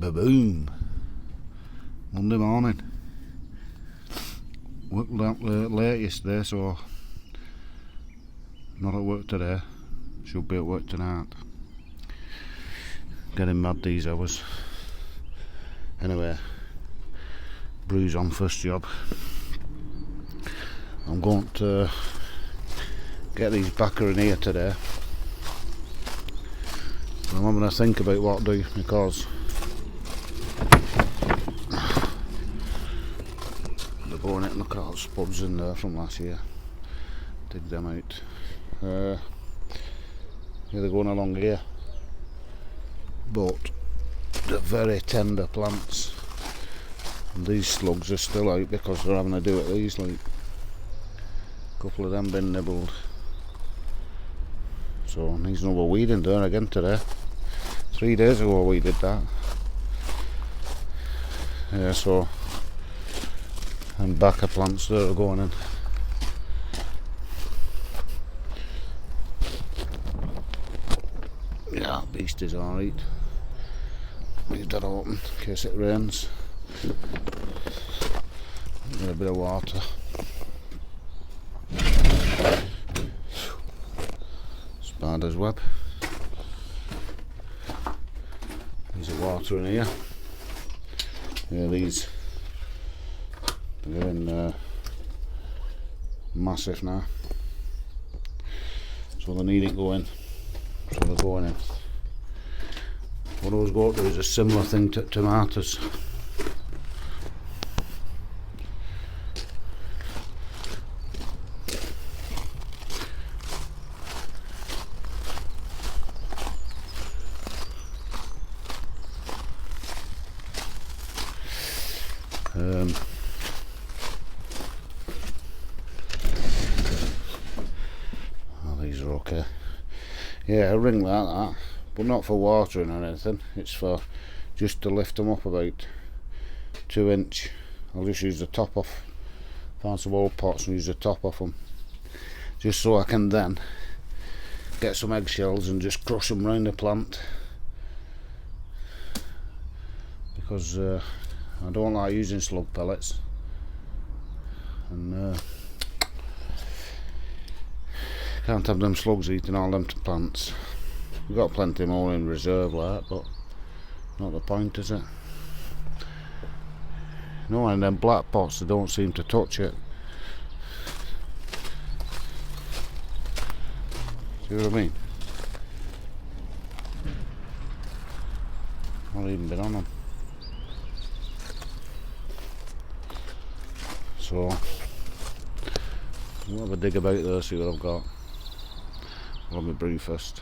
Ba-boom. Monday morning. Worked out late yesterday, so not at work today. Should be at work tonight. Getting mad these hours. Anyway, Brew's on first job. I'm going to get these backer in here today. I'm having to think about what to do because they're going in. Look at all the spuds in there from last year. Dig them out. Yeah, they're going along here, but they're very tender plants, and these slugs are still out because they're having to do it these, like a couple of them been nibbled. So needs another weeding done again today. 3 days ago we did that. Yeah, so and backer plants that are going in. Yeah, beast is alright. Leave that open in case it rains. Get a bit of water. Spider's web. There's a water in here. Yeah, these they're getting massive now, so they need it going. So they're going in. What I was going to do is a similar thing to tomatoes. These are okay. Yeah, a ring like that, but not for watering or anything. It's for just to lift them up about 2 inch. I'll just use the top off. Find some old pots and use the top off them, just so I can then get some eggshells and just crush them round the plant, because I don't like using slug pellets, and can't have them slugs eating all them plants. We've got plenty more in reserve like that, but not the point, is it? No, and them black pots, they don't seem to touch it. See what I mean? Not even been on them. So we'll have a dig about there, see what I've got. Let me brew first.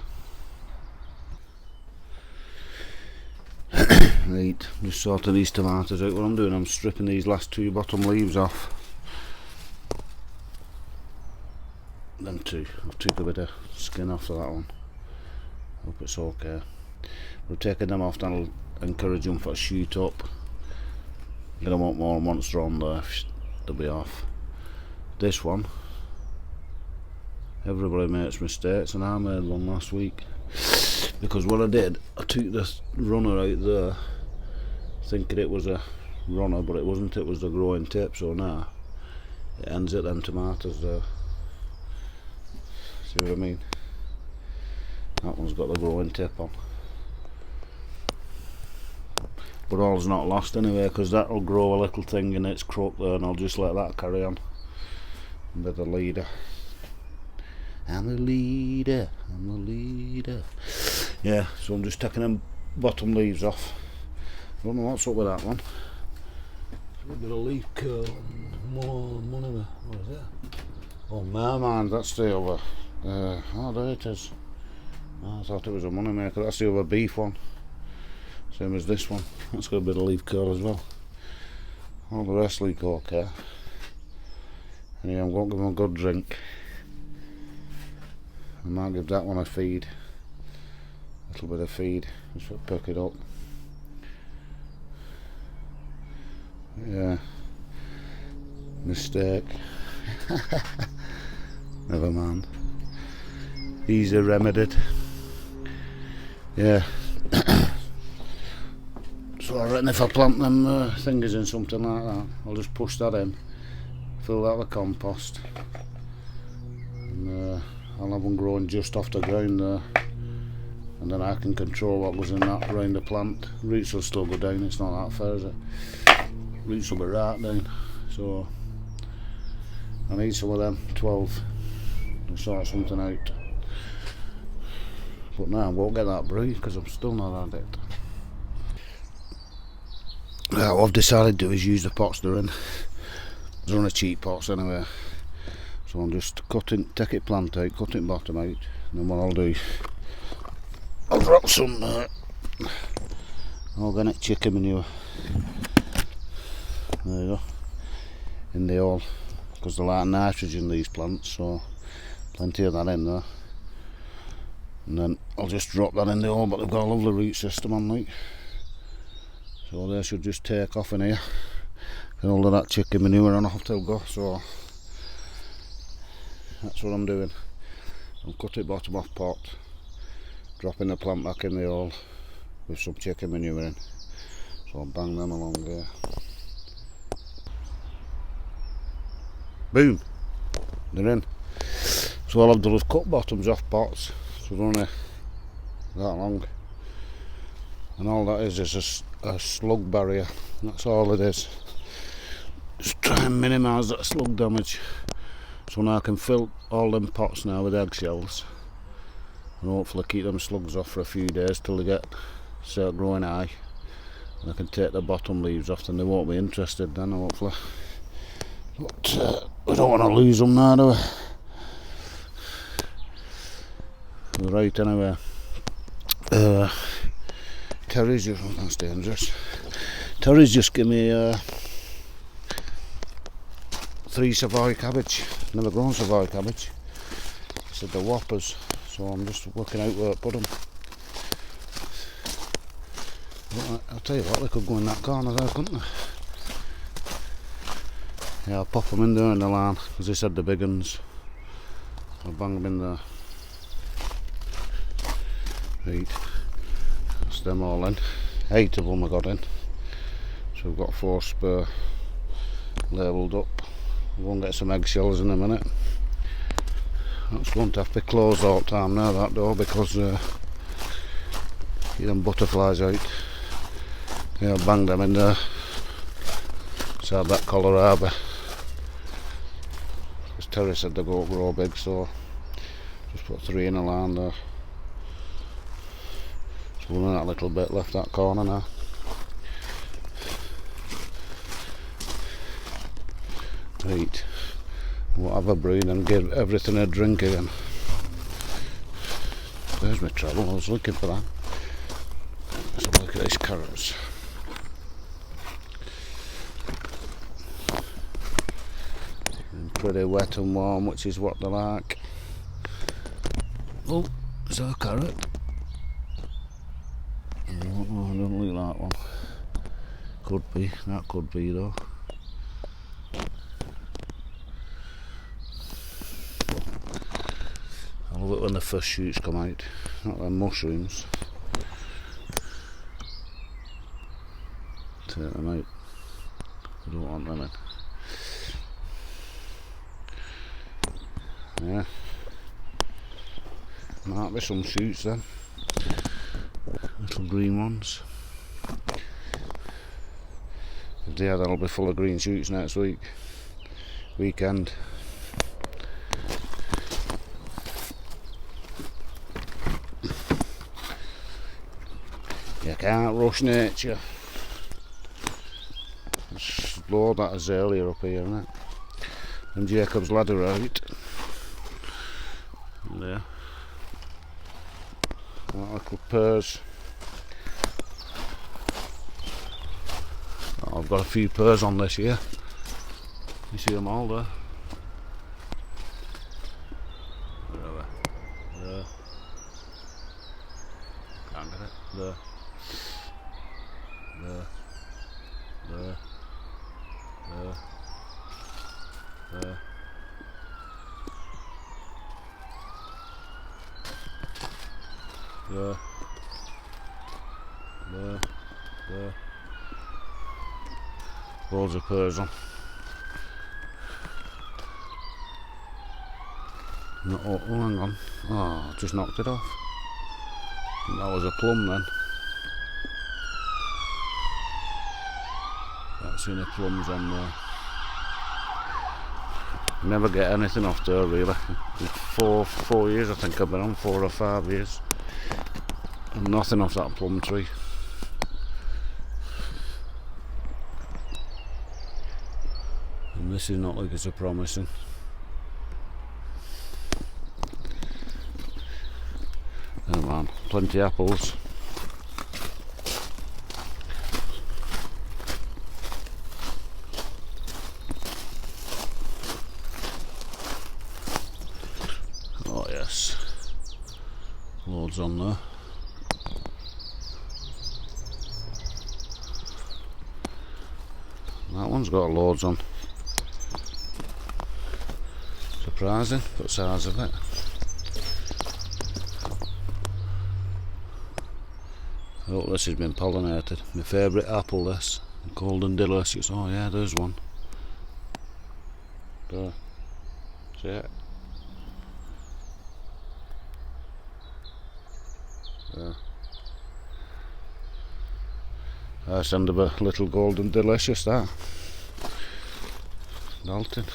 Right, just sorting these tomatoes out. What I'm doing, I'm stripping these last 2 bottom leaves off. Them 2. I've took a bit of skin off of that one. Hope it's okay. We're taking them off, then I'll encourage them to shoot up. Get them up more, and once they're on there, they'll be off. This one, everybody makes mistakes, and I made one last week. Because what I did, I took this runner out there thinking it was a runner, but it wasn't. It was the growing tip. So now it ends at them tomatoes there. See what I mean? That one's got the growing tip on, but all's not lost anyway, because that'll grow a little thing in its crook there, and I'll just let that carry on. Be the leader. I'm the leader. I'm the leader. Yeah, so I'm just taking them bottom leaves off. I don't know what's up with that one. A bit of leaf curl. More money. What is it? Oh, merman, that's the other. Oh, there it is. Oh, I thought it was a money maker. That's the other beef one. Same as this one. That's got a bit of leaf curl as well. All the rest look okay. Anyway, I'm going to give them a good drink. I might give that one a feed. A little bit of feed, just to perk it up. Yeah. Mistake. Never mind. Easy remedied. Yeah. So I reckon if I plant them fingers in something like that, I'll just push that in, fill that with compost, and I'll have them growing just off the ground there, and then I can control what goes in that around the plant. Roots will still go down, it's not that far, is it? Roots will be right down, so I need some of them 12 to sort something out. But now I won't get that breed because I'm still not had it. What I've decided to do is use the pots they're in. They're on a cheap pots anyway. So I'm just take it plant out, cut it bottom out, and then what I'll do, I'll drop some organic chicken manure. There you go. In the hole. Because they like nitrogen, these plants, so plenty of that in there. And then I'll just drop that in the hole, but they've got a lovely root system on, like. So they should just take off in here. And all of that chicken manure and off they'll go, so that's what I'm doing. I'll cut it bottom off pot, dropping the plant back in the hole with some chicken manure in. So I'll bang them along there. Boom! They're in. So all I've done is cut bottoms off pots, so they're only that long. And all that is a slug barrier, that's all it is. Just try and minimise that slug damage. So now I can fill all them pots now with eggshells and hopefully keep them slugs off for a few days till they start growing high. And I can take the bottom leaves off and they won't be interested then, hopefully. But we don't want to lose them now, do we? Right, anyway. Terry's just, oh, that's dangerous. Terry's just give me 3 Savoy cabbage. Never grown Savoy cabbage. He said they're whoppers, so I'm just working out where to put them. But I'll tell you what, they could go in that corner there, couldn't they? Yeah, I'll pop them in there in the line, because they said the big ones. I'll bang them in there. Right, that's them all in. 8 of them I got in. So we've got 4 spare labelled up. We'll get some eggshells in a minute. That's going to have to be closed all the time now, that door, because get them butterflies out. Yeah, I'll bang them in there. Inside that collar harbour. Because Terry said they go grow big, so just put 3 in a line there. So we're in that little bit left that corner now. Right, we'll have a breed and give everything a drink again. There's my trouble, I was looking for that. Let's have a look at these carrots. And pretty wet and warm, which is what they like. Oh, is that a carrot? I don't know, I don't look like one. Could be, that could be though. I love it when the first shoots come out, not them mushrooms. Take them out, I don't want them in. Yeah, might be some shoots then, little green ones. Yeah, that'll be full of green shoots next weekend. You can't rush nature. Just blow that azalea up here, isn't it? And Jacob's ladder out. There. That little pears. Oh, I've got a few pears on this here. You see them all there? Where are they? There. Can't get it. There. There. There. There. There. There. There. There. Loads of pears on. No, oh, hang on. Oh, I just knocked it off. That was a plum then. Can't see any plums on there. Never get anything off there really. 4 years I think I've been on, 4 or 5 years. And nothing off that plum tree. And this is not looking so promising. Oh man, plenty of apples. Oh yes, loads on there. That one's got loads on. Surprising, but size of it. Oh, this has been pollinated. My favourite apple, this. Golden delicious. Oh yeah, there's one. There. See it? There. That's under a little golden delicious, that. Melting.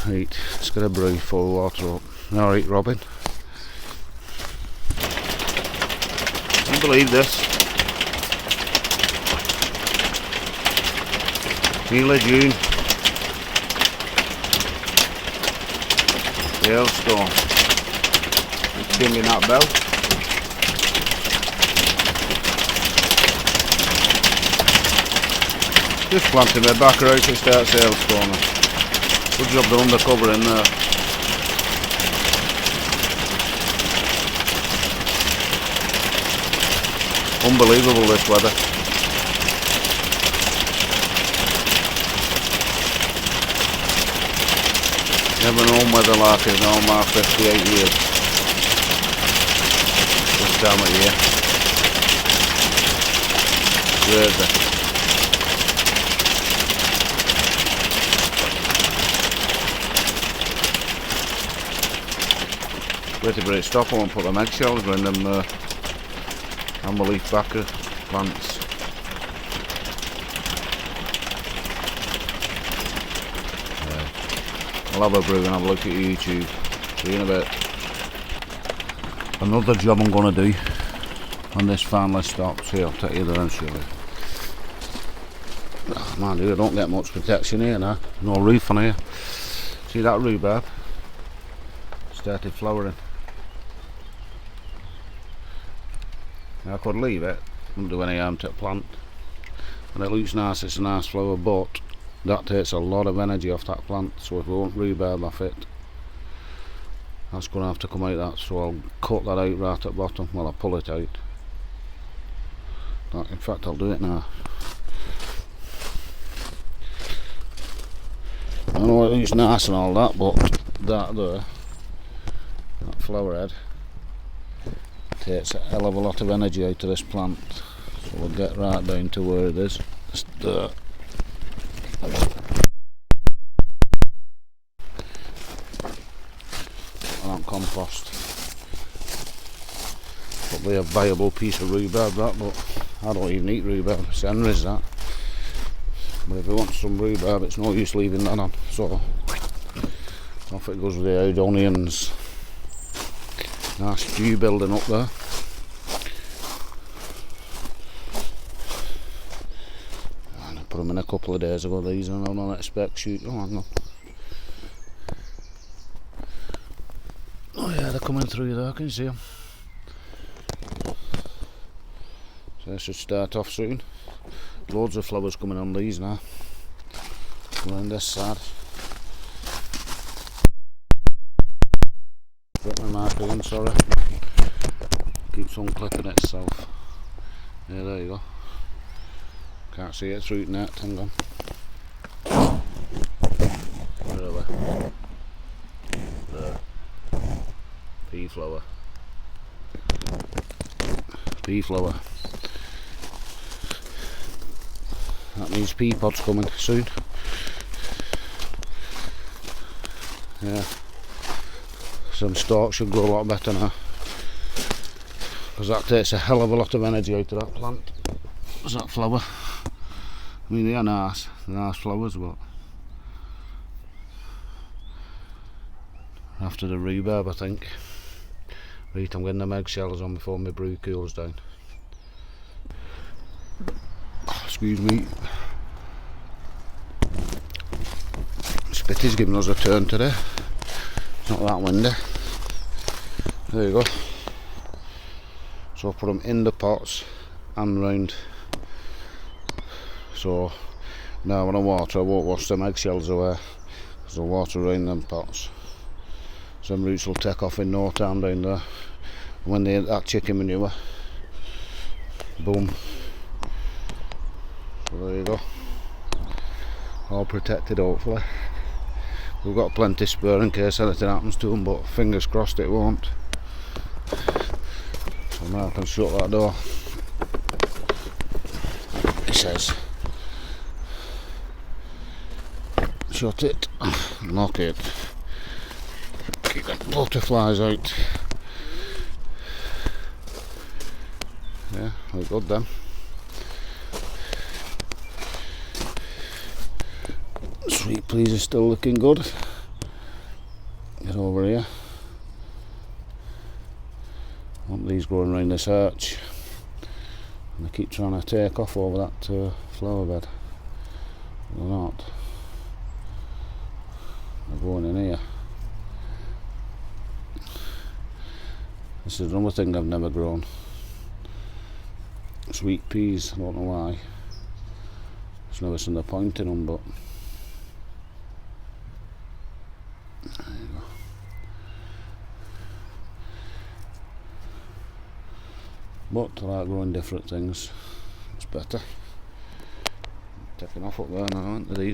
Right, let's get a brew full of water up. Alright, Robin. Can you believe this? Middle of June. Hailstorm. It's dinging that bell. Just planting my back right to start hailstorming. Good job they're undercover in there. Unbelievable this weather. Never known weather like it in all my 58 years. This time of year. Crazy. Wait till it stop, I won't put them eggshells in them amber leaf backer plants. I'll have a brew and have a look at YouTube. See you in a bit. Another job I'm going to do when this finally stops. Here, I'll take you there and show you. Oh, man, I don't get much protection here now. No roof on here. See that rhubarb? Started flowering. Now I could leave it, wouldn't do any harm to the plant. And it looks nice, it's a nice flower, but that takes a lot of energy off that plant, so if we want rhubarb off it, that's going to have to come out that, so I'll cut that out right at the bottom. Well, I'll pull it out. In fact, I'll do it now. I know it looks nice and all that, but that there, that flower head, takes a hell of a lot of energy out of this plant. So we'll get right down to where it is. Just there. And compost. Probably a viable piece of rhubarb that, but I don't even eat rhubarb. It's Henry's that. But if you want some rhubarb, it's no use leaving that on. So off it goes with the old onions. Nice stew building up there. And I put them in a couple of days ago, these, and I don't expect shoot. Oh, hang on. Oh yeah, they're coming through there, can you see them? So they should start off soon. Loads of flowers coming on these now. Around this side. Got my marker in, sorry. Keeps on clipping itself. Yeah, there you go. Can't see it through the net, hang on. Where are we? There. Pea flower. Pea flower. That means pea pods coming soon. Yeah. Some stalks should grow a lot better now. Because that takes a hell of a lot of energy out of that plant. There's that flower. I mean, they are nice. They're nice flowers, but after the rhubarb, I think. Right, I'm getting them eggshells on before my brew cools down. Excuse me. Spitty's giving us a turn today. It's not that windy. There you go. So I'll put them in the pots and round. So now when I water, I won't wash them eggshells away because I'll water around them pots. Some roots will take off in no time down there. When they hit that chicken manure, boom. So there you go. All protected hopefully. We've got plenty spare in case anything happens to them, but fingers crossed it won't. So now I can shut that door. It says shut it, lock it, keep the butterflies out. Yeah, we're good then. Sweet peas are still looking good. Get over here. I want these growing around this arch. And I keep trying to take off over that flower bed. They're not. They're going in here. This is another thing I've never grown. Sweet peas, I don't know why. There's never seen the point in them, but there you go. But I like growing different things. It's better. Taking off up there now, aren't they?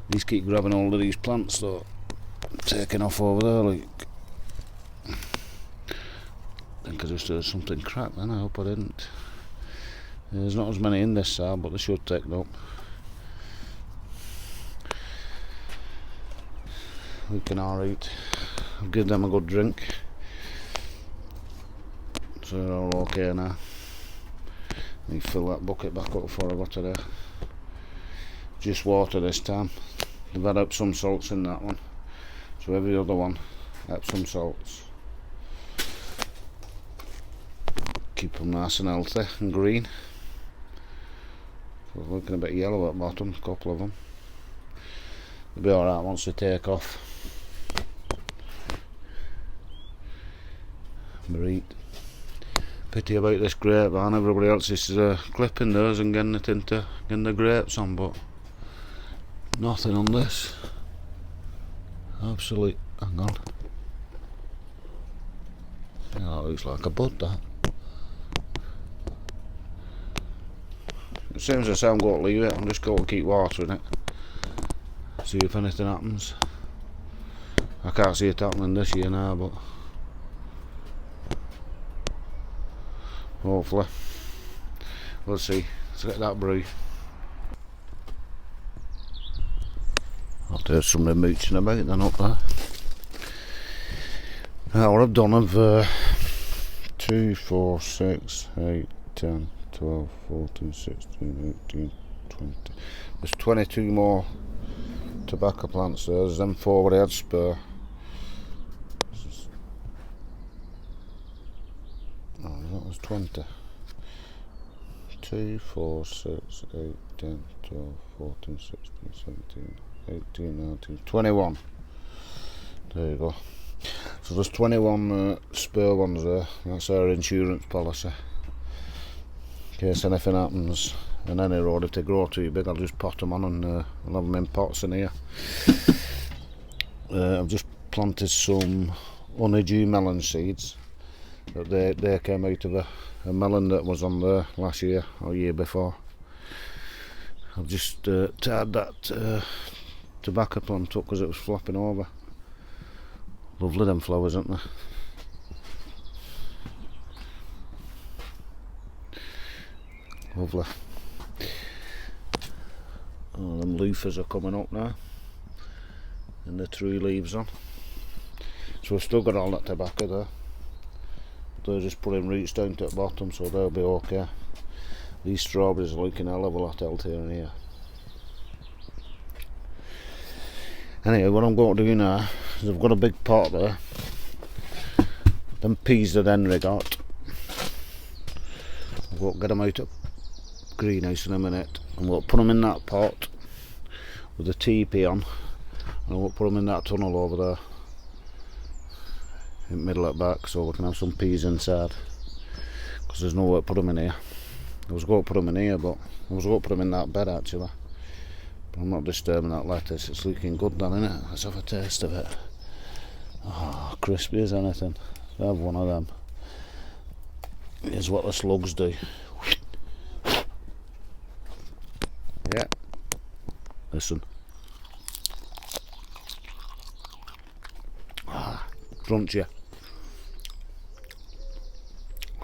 These keep grabbing hold of these plants, so taking off over there, like. I think I just heard something crack then, I hope I didn't. There's not as many in this side, but they should take it up. Looking alright. I'll give them a good drink. So they're all okay now. Let me fill that bucket back up before I go to there. Just water this time. They've had Epsom salts in that one. So every other one, Epsom salts. Keep them nice and healthy and green. So looking a bit yellow at the bottom, a couple of them. They'll be alright once they take off. Right. Pity about this grapevine, everybody else is clipping theirs and getting it into getting the grapes on, but nothing on this. Absolute, hang on. Yeah, that looks like a bud, that. It seems as I'm going to leave it, I'm just going to keep watering it. See if anything happens. I can't see it happening this year now, but hopefully. We'll see. Let's get that brew. I've heard somebody mooching about then up there. Now what I've done, I've 2, 4, 6, 8, 10, 12, 14, 16, 18, 20. There's 22 more tobacco plants there. There's them 4 where I had spare. Oh, that was 20. 2, 4, 6, 8, 10, 12, 14, 16, 17, 18, 19, 21. There you go. So there's 21 spare ones there. That's our insurance policy. In case anything happens in any road, if they grow too big, I'll just pot them on and I'll have them in pots in here. I've just planted some honeydew melon seeds. They came out of a melon that was on there last year or year before. I've just tied that tobacco plant up because it was flopping over. Lovely them flowers, aren't they? Lovely. loofahs are coming up now, and the tree leaves on. So we've still got all that tobacco there. They're just putting roots down to the bottom, so they'll be okay. These strawberries are looking a hell of a lot healthier in here. Anyway, what I'm going to do now is I've got a big pot there. Them peas that Henry got, I'm going to get them out of the greenhouse in a minute. I'm going to put them in that pot with the teepee on, and I'm going to put them in that tunnel over there in the middle at the back, so we can have some peas inside, because there's nowhere to put them in here. I was going to put them in here, but I was going to put them in that bed actually, but I'm not disturbing that lettuce. It's looking good then, isn't it? Let's have a taste of it. Oh, crispy as anything. I have one of them. Here's what the slugs do. Yeah, listen. Ah, crunchy.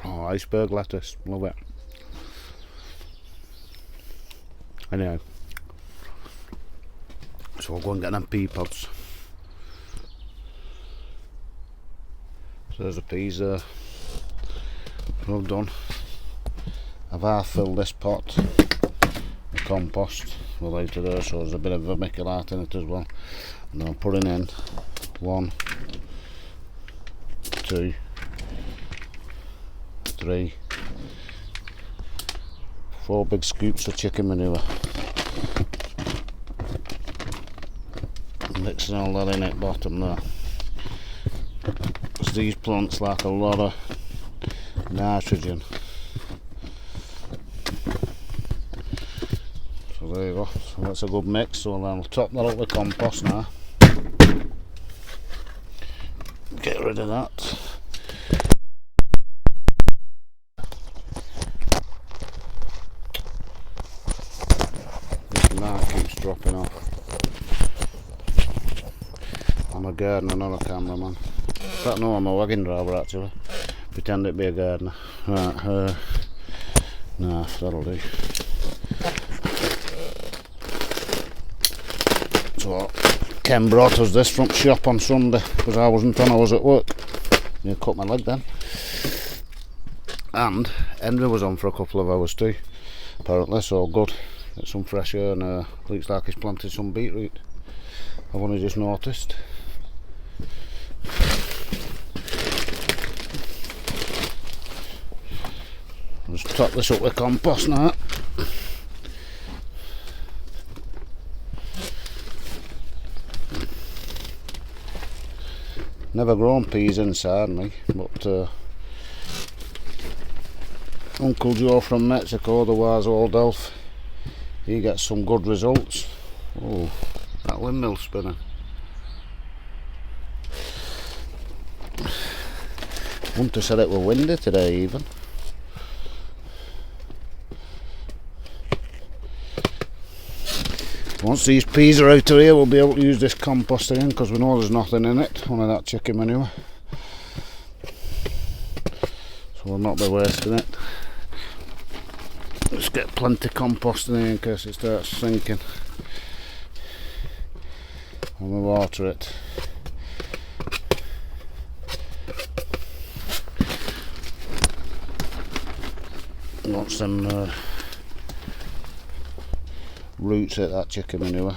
Oh, iceberg lettuce, love it. Anyhow, so I'll go and get them pea pods. So there's the peas there. Well done. I've half filled this pot with compost with out of there, so there's a bit of vermiculite in it as well. And I'm putting in 1, 2, 3, 4 big scoops of chicken manure. Mixing all that in at bottom there. Because these plants like a lot of nitrogen. So there you go. So that's a good mix. So then I'll top that up with compost now. Get rid of that. Keeps dropping off. I'm a gardener, not a cameraman. In fact, no, I'm a wagon driver actually. Pretend to be a gardener. Right, nah, that'll do. So, Ken brought us this from shop on Sunday because I wasn't on, I was at work. You cut my leg then. And Henry was on for a couple of hours too, apparently, so good. Get some fresh air, and looks like he's planted some beetroot. I've only just noticed. I'll just top this up with compost now. Never grown peas inside me, but Uncle Joe from Mexico, the wise old elf, he gets some good results. Oh, that windmill's spinning. Wouldn't have said it were windy today even. Once these peas are out of here, we'll be able to use this compost again, because we know there's nothing in it, only that chicken manure. So we'll not be wasting it. Let's get plenty of compost in here in case it starts sinking. And we'll water it. Once them roots hit that chicken manure,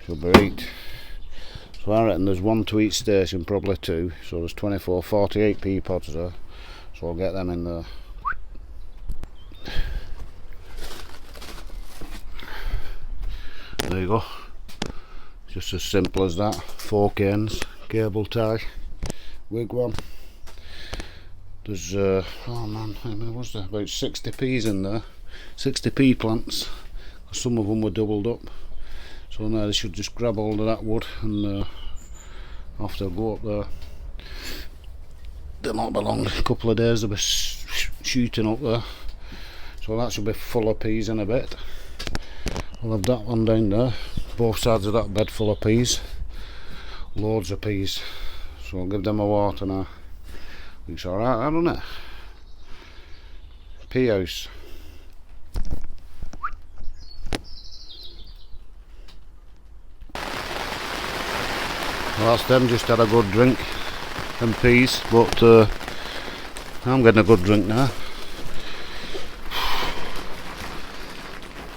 she'll be right. So I reckon there's one to each station, probably 2, so there's 24, 48 pea pods there, so I'll get them in there. There you go, just as simple as that. 4 canes, cable tie, Wigwam. There's oh man, how many was there? About 60 peas in there, 60 pea plants. Some of them were doubled up. So now they should just grab hold of that wood and off they'll go up there. They'll not be long, a couple of days they'll be shooting up there. So that should be full of peas in a bit. I'll have that one down there, both sides of that bed full of peas. Loads of peas. So I'll give them a water now. Looks alright, doesn't it? pea house. Well, that's them just had a good drink and peas, but I'm getting a good drink now.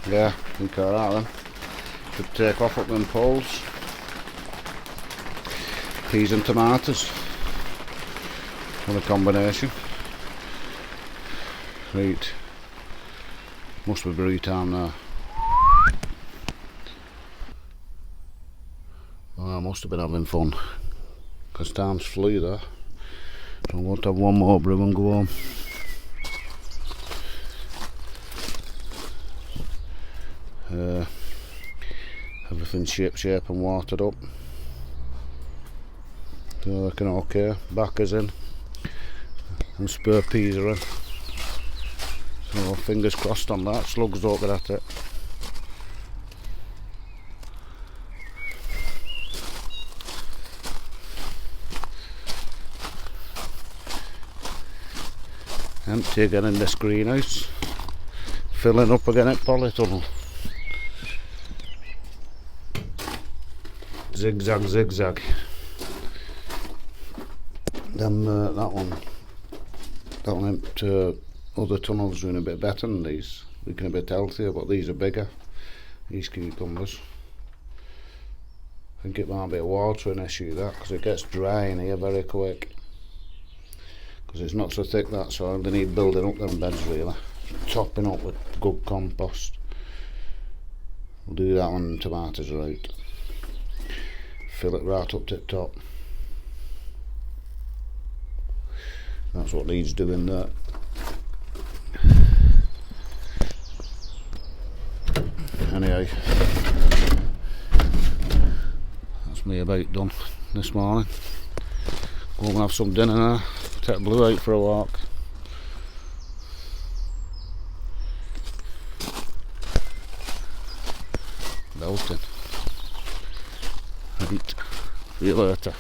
Yeah, I think alright then. Should take off up them poles. Peas and tomatoes. What a combination. Right. Must be brew time now. Oh, I must have been having fun. Because time's flew there. So I want to have one more brew and go home. Everything's shape and watered up. So looking okay. Backers in. And spare peas are in. So fingers crossed on that. Slugs don't get at it. Empty again in this greenhouse. Filling up again at polytunnel. Zigzag, zigzag. Then that one other tunnels doing a bit better than these. Looking a bit healthier, but these are bigger. These cucumbers. I think it might be a watering issue that, because it gets dry in here very quick. Because it's not so thick that soil, they need building up them beds really. Topping up with good compost. We'll do that when the tomatoes are out. Fill it right up to the top. That's what needs doing there. Anyway, that's me about done this morning. Go and have some dinner now. Take Blue out for a walk. Belting. Right, see you later.